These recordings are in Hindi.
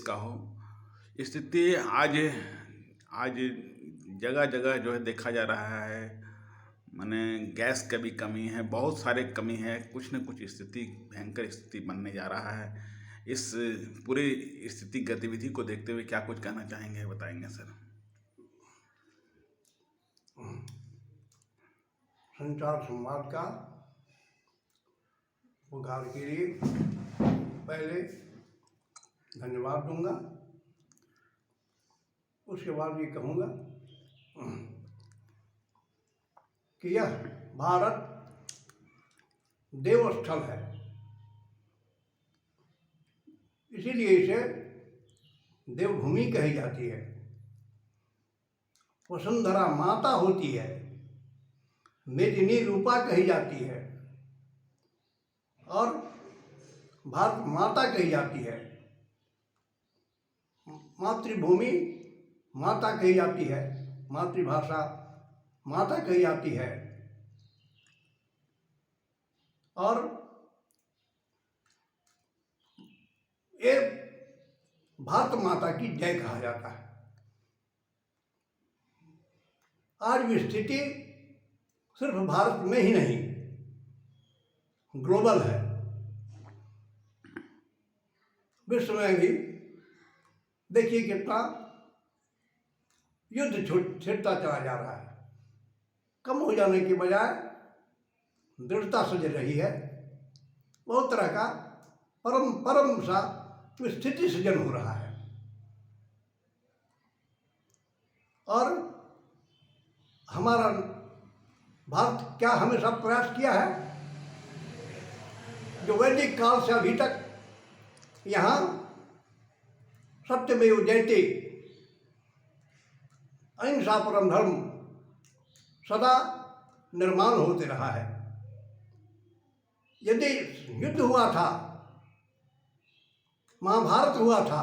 का हो। स्थिति आज आज जगह जगह जो है देखा जा रहा है, माने गैस का भी कमी है, बहुत सारे कमी है, कुछ न कुछ स्थिति भयंकर स्थिति बनने जा रहा है। इस पूरी स्थिति गतिविधि को देखते हुए क्या कुछ कहना चाहेंगे, बताएंगे सर? संचार संवाद का उद्धार के लिए पहले धन्यवाद दूंगा, उसके बाद ये कहूँगा कि यह भारत देवस्थल है, इसीलिए इसे देवभूमि कही जाती है। वसुंधरा माता होती है, मेदिनी रूपा कही जाती है और भारत माता कही जाती है। मातृभूमि माता कही जाती है, मातृभाषा माता कही जाती है और ये भारत माता की जय कहा जाता है। आज भी स्थिति सिर्फ भारत में ही नहीं, ग्लोबल है। विश्व में भी देखिए कितना युद्ध छिड़ता चला जा रहा है, कम हो जाने की बजाय दृढ़ता से रही है। बहुत तरह का परम सा स्थिति सृजन हो रहा है और हमारा भारत क्या हमेशा प्रयास किया है, जो वैदिक काल से अभी तक यहाँ सत्यमेव जयते, अहिंसा परम धर्म सदा निर्माण होते रहा है। यदि युद्ध हुआ था, महाभारत हुआ था,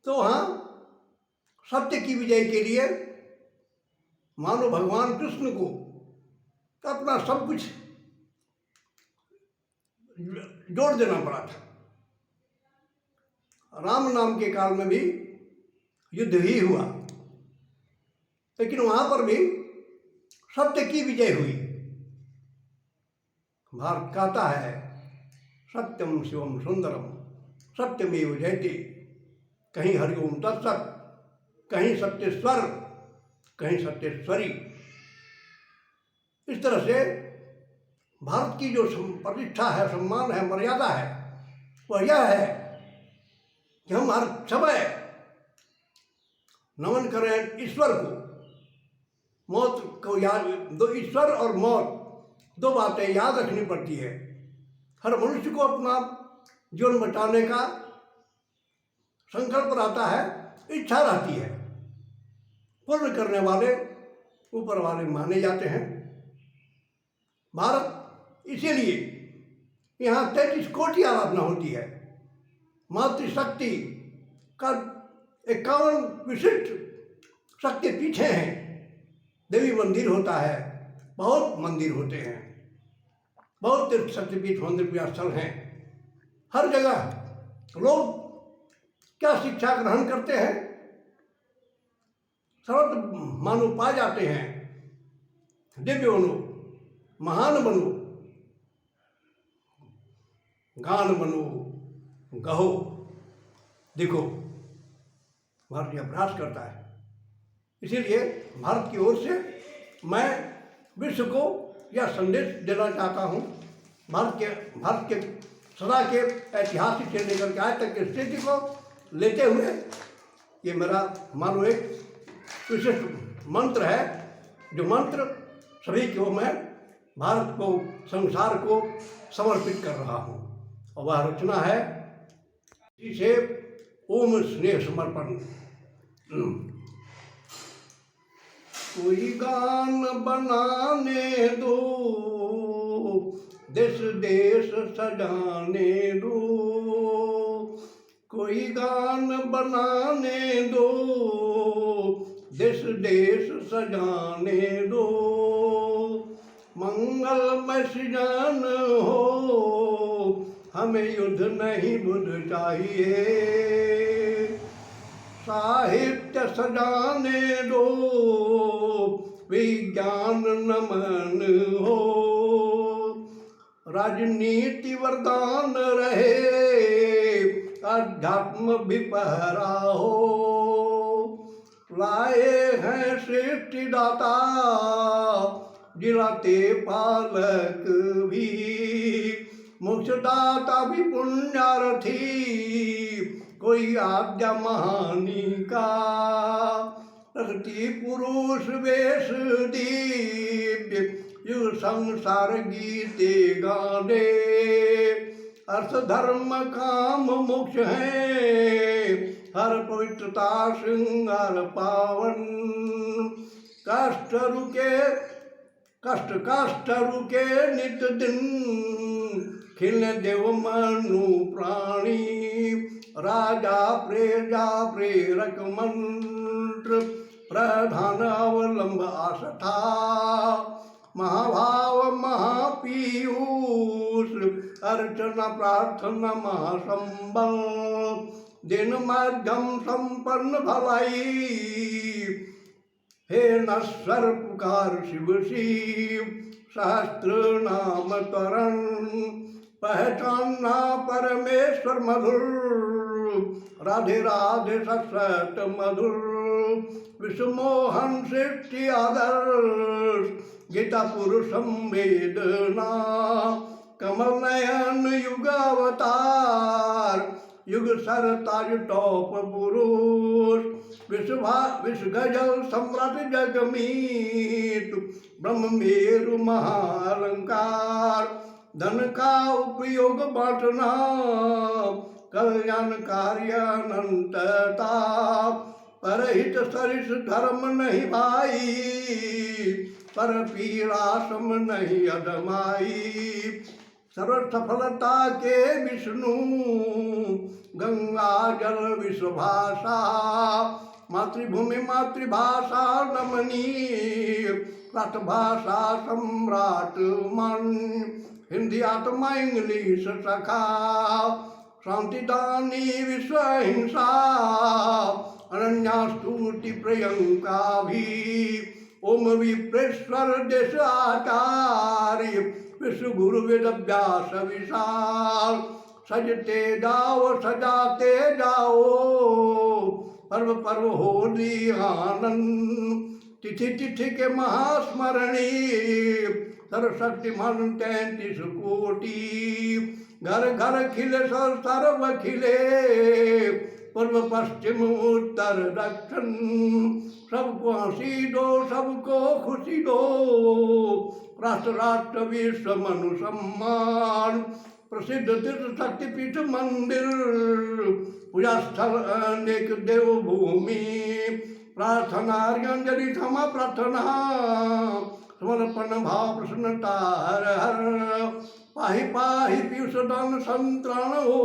तो वहाँ सत्य की विजय के लिए मानो भगवान कृष्ण को अपना सब कुछ जोड़ देना पड़ा था। राम नाम के काल में भी युद्ध ही हुआ, लेकिन वहां पर भी सत्य की विजय हुई। भारत कहता है सत्यम शिवम सुंदरम सत्यमेव जयते, कहीं हरिओम तत्सत, कहीं सत्येश्वर, कहीं सत्येश्वरी। इस तरह से भारत की जो प्रतिष्ठा है, सम्मान है, मर्यादा है, वह यह है कि हम हर समय नमन करें ईश्वर को। मौत को याद, दो ईश्वर और मौत दो बातें याद रखनी पड़ती है। हर मनुष्य को अपना जीवन बचाने का संकल्प रहता है, इच्छा रहती है। पूर्ण करने वाले ऊपर वाले माने जाते हैं। भारत इसीलिए यहाँ 33 कोटि आराधना होती है। मातृशक्ति का 51 विशिष्ट शक्ति पीछे हैं। देवी मंदिर होता है, बहुत मंदिर होते हैं, बहुत तीर्थ शक्तिपीठ मंदिर के स्थल हैं। हर जगह लोग क्या शिक्षा ग्रहण करते हैं, सर्वत्र मानो पाए जाते हैं, दिव्य बनो, महान बनो, गान बनो, गहो। देखो भारत यह प्रयास करता है। इसीलिए भारत की ओर से मैं विश्व को यह संदेश देना चाहता हूँ, भारत के सदा के ऐतिहासिक से लेकर के आज तक की स्थिति को लेते हुए ये मेरा मानो एक विशिष्ट मंत्र है, जो मंत्र सभी को मैं भारत को, संसार को समर्पित कर रहा हूँ। और वह रचना है इसे ओम स्नेह समर्पण। कोई गान बनाने दो, देश देश सजाने दो, कोई गान बनाने दो, देश देश सजाने दो, मंगलमय सृजन हो हमें युद्ध नहीं बुद्ध चाहिए। साहित्य सजाने दो, विज्ञान नमन हो, राजनीति वरदान रहे, अध्यात्म भी पहरा हो। लाए हैं सृष्टिदाता, जिलाते पालक भी, मोक्षदाता भी पुण्यार्थी, कोई आज्ञा महानी का। रखती पुरुष वेश दिव्य, युग संसार गीते गाने, अर्थ धर्म काम मोक्ष है, हर पवित्रता श्रृंगार पावन। कष्ट रुके नित दिन, खिलने देव मनु प्राणी। राजा प्रजा प्रेरक मंत्र, प्रधान अवलंब आस्था। महाभाव महापीयूष, अर्चना प्रार्थना महासंबल। दिन मध्यम संपन्न भलाई, हे नश्वर पुकार शिव शिव। सहस्त्र नाम तरण, पहचानना परमेश्वर मधुर। राधे राधे सत मधुर, विश्वमोहन सृष्टि आदर्श। गीता पुरुषम वेदना, कमल नयन युग अवतार। युग सरताज टॉप पुरुष, विश्व गजल सम्राट जगमीत। ब्रह्म मेरु महालंकार, धन का उपयोग बांटना। कल्याण कार्य अनंतता, परहित सरिस धर्म नहीं भाई। पर पीड़ा सम नहीं अदमाई। सर्व सफलता के विष्णु, गंगा जल विश्वभाषा। मातृभूमि मातृभाषा नमनीय, राष्ट्रभाषा सम्राट मन। हिंदी आत्मा इंग्लिश सखा, शांतिदानी विश्व हिंसा। अनन्या स्तुति प्रियंका भी, ओम विप्रेश्वर देश आचार्य। विश्व गुरु वेद व्यास विशाल, सजते जाओ सजाते जाओ। पर्व पर्व होली आनंद, तिथि तिथि के महास्मरणी। सर्वशक्तिमान 33 कोटि, घर घर खिले सर्व खिले। पूर्व पश्चिम उत्तर दक्षिण, सबको हंसी दो सबको खुशी दो। राष्ट्र राष्ट्र विश्व मनु सम्मान, प्रसिद्ध तीर्थ शक्तिपीठ मंदिर। पूजा स्थल अनेक देव भूमि, प्रार्थना अर्घ्यांजलि क्षमा प्रार्थना। समर्पण भाव प्रसन्नता हर हर। पाहि पाहि पीयूष दान संतरण हो,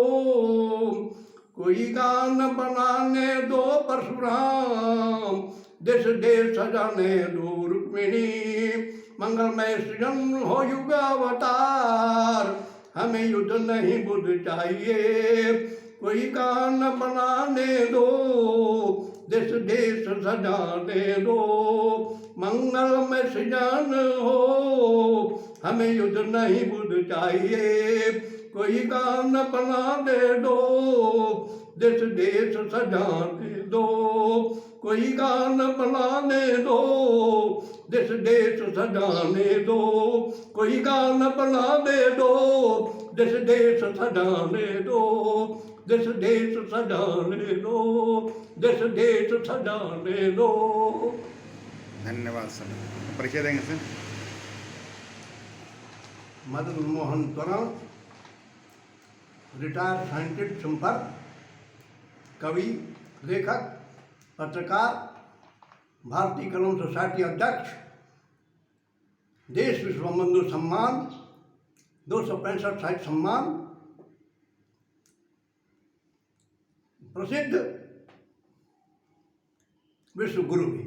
कोई गान बनाने दो परशुराम। देश देश सजाने दो रुक्मिणी, मंगलमय सृजन हो युग अवतार। हमें युद्ध नहीं बुद्ध चाहिए, कोई गान बनाने दो। देश देश सजाने दो, मंगलमय सृजन हो। हमें युद्ध नहीं बुद्ध चाहिए, कोई गान बनाने दो। देश देश सजाने दो, कोई गान बनाने दो। देश देश सजाने दो, कोई गान बनाने दो। देश देश सजाने दो, देश देश सजाने दो। देश देश सजाने दो। धन्यवाद सर। परिचय देंगे सर? मदन मोहन तरण, रिटायर्ड साइंटिस्ट संपर्क, कवि, लेखक, पत्रकार, भारतीय कलम सोसाइटी अध्यक्ष, देश विश्व बंधु सम्मान, 265 साहित्य सम्मान, प्रसिद्ध विश्व गुरु भी।